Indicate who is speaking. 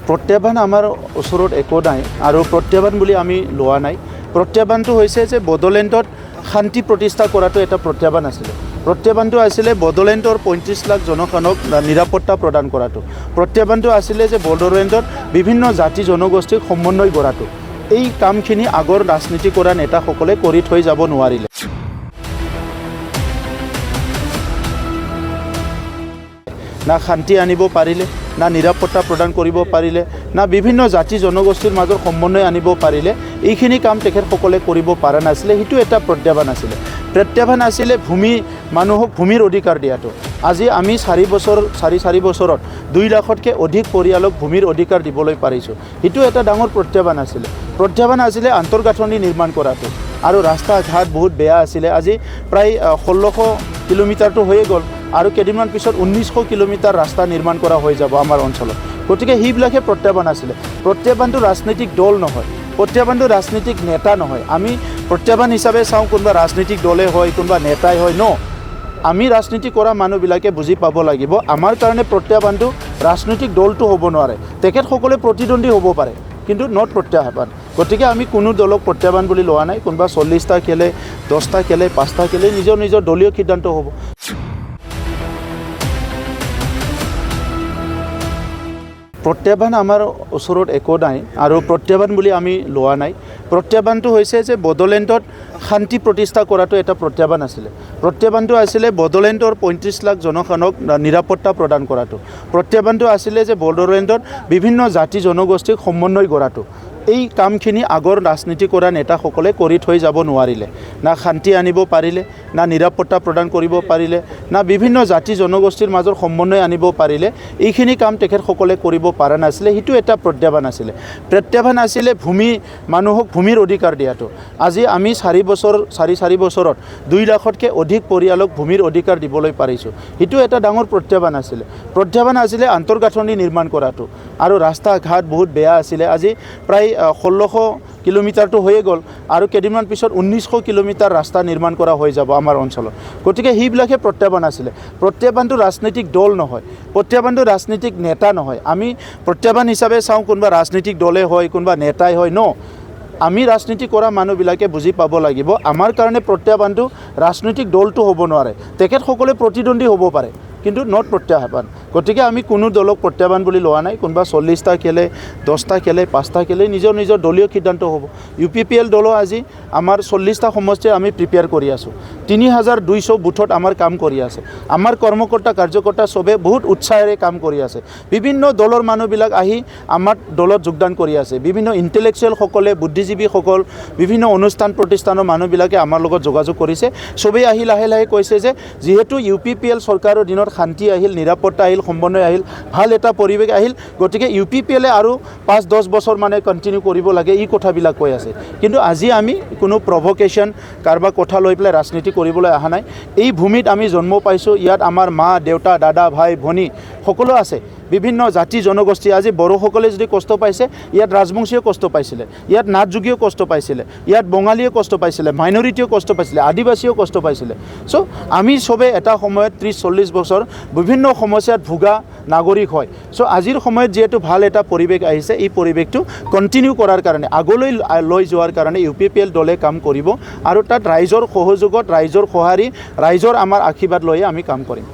Speaker 1: প্ৰত্যাহ্বান আমাৰ ওচৰত একো নাই আৰু প্ৰত্যাহ্বান বুলি আমি লোৱা নাই। প্ৰত্যাহ্বানটো হৈছে যে বড়োলেণ্ডত শান্তি প্ৰতিষ্ঠা কৰাটো এটা প্ৰত্যাহ্বান আছিলে। প্ৰত্যাহ্বানটো আছিলে বড়োলেণ্ডৰ ৩৫ লাখ জনসাধাৰণক নিৰাপত্তা প্ৰদান কৰাটো। প্ৰত্যাহ্বানটো আছিলে যে বড়োলেণ্ডত বিভিন্ন জাতি জনগোষ্ঠীক সমন্বয় কৰাটো। এই কামখিনি আগৰ ৰাজনীতি কৰা নেতাসকলে কৰি থৈ যাব নোৱাৰিলে। না শান্তি আনিব পাৰিলে, না নিৰাপত্তা প্ৰদান কৰিব পাৰিলে, না বিভিন্ন জাতি জনগোষ্ঠীৰ মাজত সমন্বয় আনিব পাৰিলে। এইখিনি কাম তেখেতসকলে কৰিব পৰা নাছিলে। সেইটো এটা প্ৰত্যাহ্বান আছিলে। প্ৰত্যাহ্বান আছিলে মানুহক ভূমিৰ অধিকাৰ দিয়াটো। আজি আমি 4 বছৰত 2 লাখতকৈ অধিক পৰিয়ালক ভূমিৰ অধিকাৰ দিবলৈ পাৰিছোঁ। সেইটো এটা ডাঙৰ প্ৰত্যাহ্বান আছিলে। প্ৰত্যাহ্বান আছিলে আন্তঃগাঁথনি নিৰ্মাণ কৰাটো আৰু ৰাস্তা ঘাট বহুত বেয়া আছিলে। আজি প্ৰায় 1600 কিলোমিটাৰটো হৈয়ে গ'ল আৰু কেইদিনমান পিছত 1900 কিলোমিটাৰ ৰাস্তা নিৰ্মাণ কৰা হৈ যাব আমাৰ অঞ্চলত। গতিকে সেইবিলাকে প্ৰত্যাহ্বান আছিলে। প্ৰত্যাহ্বানটো ৰাজনৈতিক দল নহয়, প্ৰত্যাহ্বানটো ৰাজনৈতিক নেতা নহয়। আমি প্ৰত্যাহ্বান হিচাপে চাওঁ কোনোবা ৰাজনৈতিক দলে হয়, কোনোবা নেতাই হয়। আমি ৰাজনীতি কৰা মানুহবিলাকে বুজি পাব লাগিব আমাৰ কাৰণে প্ৰত্যাহ্বানটো ৰাজনৈতিক দলটো হ'ব নোৱাৰে। তেখেতসকলে প্ৰতিদ্বন্দ্বী হ'ব পাৰে কিন্তু নট প্ৰত্যাহ্বান। গতিকে আমি কোনো দলক প্ৰত্যাহ্বান বুলি লোৱা নাই। কোনোবা 40টা খেলে, 10টা খেলে, 5টা খেলে, নিজৰ দলীয় সিদ্ধান্ত হ'ব। প্ৰত্যাহ্বান আমাৰ ওচৰত একো নাই আৰু প্ৰত্যাহ্বান বুলি আমি লোৱা নাই। প্ৰত্যাহ্বানটো হৈছে যে বড়োলেণ্ডত শান্তি প্ৰতিষ্ঠা কৰাটো এটা প্ৰত্যাহ্বান আছিলে। প্ৰত্যাহ্বানটো আছিলে বড়োলেণ্ডৰ ৩৫ লাখ জনসাধাৰণক নিৰাপত্তা প্ৰদান কৰাটো। প্ৰত্যাহ্বানটো আছিলে যে বড়োলেণ্ডত বিভিন্ন জাতি জনগোষ্ঠীক সমন্বয় কৰাটো। এই কামখিনি আগৰ ৰাজনীতি কৰা নেতাসকলে কৰি থৈ যাব নোৱাৰিলে। না শান্তি আনিব পাৰিলে, না নিৰাপত্তা প্ৰদান কৰিব পাৰিলে, না বিভিন্ন জাতি জনগোষ্ঠীৰ মাজত সমন্বয় আনিব পাৰিলে। এইখিনি কাম তেখেতসকলে কৰিব পৰা নাছিলে। সেইটো এটা প্ৰত্যাহ্বান আছিলে। প্ৰত্যাহ্বান আছিলে মানুহক ভূমিৰ অধিকাৰ দিয়াটো। আজি আমি 4 বছৰত 2 লাখতকৈ অধিক পৰিয়ালক ভূমিৰ অধিকাৰ দিবলৈ পাৰিছোঁ। সেইটো এটা ডাঙৰ প্ৰত্যাহ্বান আছিলে। প্ৰত্যাহ্বান আছিলে আন্তঃগাঁথনি নিৰ্মাণ কৰাটো আৰু ৰাস্তা ঘাট বহুত বেয়া আছিলে। আজি প্ৰায় 1600 কিলোমিটাৰটো হৈয়ে গ'ল আৰু কেইদিনমান পিছত 1900 কিলোমিটাৰ ৰাস্তা নিৰ্মাণ কৰা হৈ যাব আমাৰ অঞ্চলত। গতিকে সেইবিলাকে প্ৰত্যাহ্বান আছিলে। প্ৰত্যাহ্বানটো ৰাজনৈতিক দল নহয়, প্ৰত্যাহ্বানটো ৰাজনৈতিক নেতা নহয়। আমি প্ৰত্যাহ্বান হিচাপে চাওঁ কোনোবা ৰাজনৈতিক দলে হয়, কোনোবা নেতাই হয়। আমি ৰাজনীতি কৰা মানুহবিলাকে বুজি পাব লাগিব আমাৰ কাৰণে প্ৰত্যাহ্বানটো ৰাজনৈতিক দলটো হ'ব নোৱাৰে। তেখেতসকলে প্ৰতিদ্বন্দ্বী হ'ব পাৰে কিন্তু নট প্ৰত্যাহ্বান। গতিকে আমি কোনো দলক প্ৰত্যাহ্বান বুলি লোৱা নাই। কোনোবা 40টা খেলে, 10টা খেলে, 5টা খেলে, নিজৰ দলীয় সিদ্ধান্ত হ'ব। UPPL দলো আজি আমাৰ 40টা সমষ্টিৰ আমি প্ৰিপেয়াৰ কৰি আছোঁ। 3200 বুথত আমাৰ কাম কৰি আছে। আমাৰ কৰ্মকৰ্তা কাৰ্যকৰ্তা চবে বহুত উৎসাহেৰে কাম কৰি আছে। বিভিন্ন দলৰ মানুহবিলাক আহি আমাৰ দলত যোগদান কৰি আছে। বিভিন্ন ইণ্টেলেকচুৱেলসকলে, বুদ্ধিজীৱীসকল, বিভিন্ন অনুষ্ঠান প্ৰতিষ্ঠানৰ মানুহবিলাকে আমাৰ লগত যোগাযোগ কৰিছে। চবেই আহি লাহে লাহে কৈছে যে যিহেতু UPPL চৰকাৰৰ দিনত শান্তি আহিল, নিৰাপত্তা আহিল, সমন্বয় আহিল, ভাল এটা পৰিৱেশ আহিল, গতিকে UPPLে আৰু 5-10 বছৰ মানে কণ্টিনিউ কৰিব লাগে, এই কথাবিলাক কৈ আছে। কিন্তু আজি আমি কোনো প্ৰভকেশ্যন কাৰোবাৰ কথা লৈ পেলাই ৰাজনীতি কৰিবলৈ অহা নাই। এই ভূমিত আমি জন্ম পাইছোঁ। ইয়াত আমাৰ মা, দেউতা, দাদা, ভাই, ভনী সকলো আছে। বিভিন্ন জাতি জনগোষ্ঠী। আজি বড়োসকলে যদি কষ্ট পাইছে, ইয়াত ৰাজবংশীয়েও কষ্ট পাইছিলে, ইয়াত নাথযোগীয়েও কষ্ট পাইছিলে, ইয়াত বঙালীয়েও কষ্ট পাইছিলে, মাইনৰিটিয়েও কষ্ট পাইছিলে, আদিবাসীয়েও কষ্ট পাইছিলে। চ' আমি চবে এটা সময়ত 30-40 বছৰ বিভিন্ন সমস্যাত ভোগা নাগৰিক হয়। চ' আজিৰ সময়ত যিহেতু ভাল এটা পৰিৱেশ আহিছে, এই পৰিৱেশটো কণ্টিনিউ কৰাৰ কাৰণে, আগলৈ লৈ যোৱাৰ কাৰণে UPPL দলে কাম কৰিব আৰু তাত ৰাইজৰ সহযোগত, ৰাইজৰ সঁহাৰি, ৰাইজৰ আমাৰ আশীৰ্বাদ লৈয়ে আমি কাম কৰিম।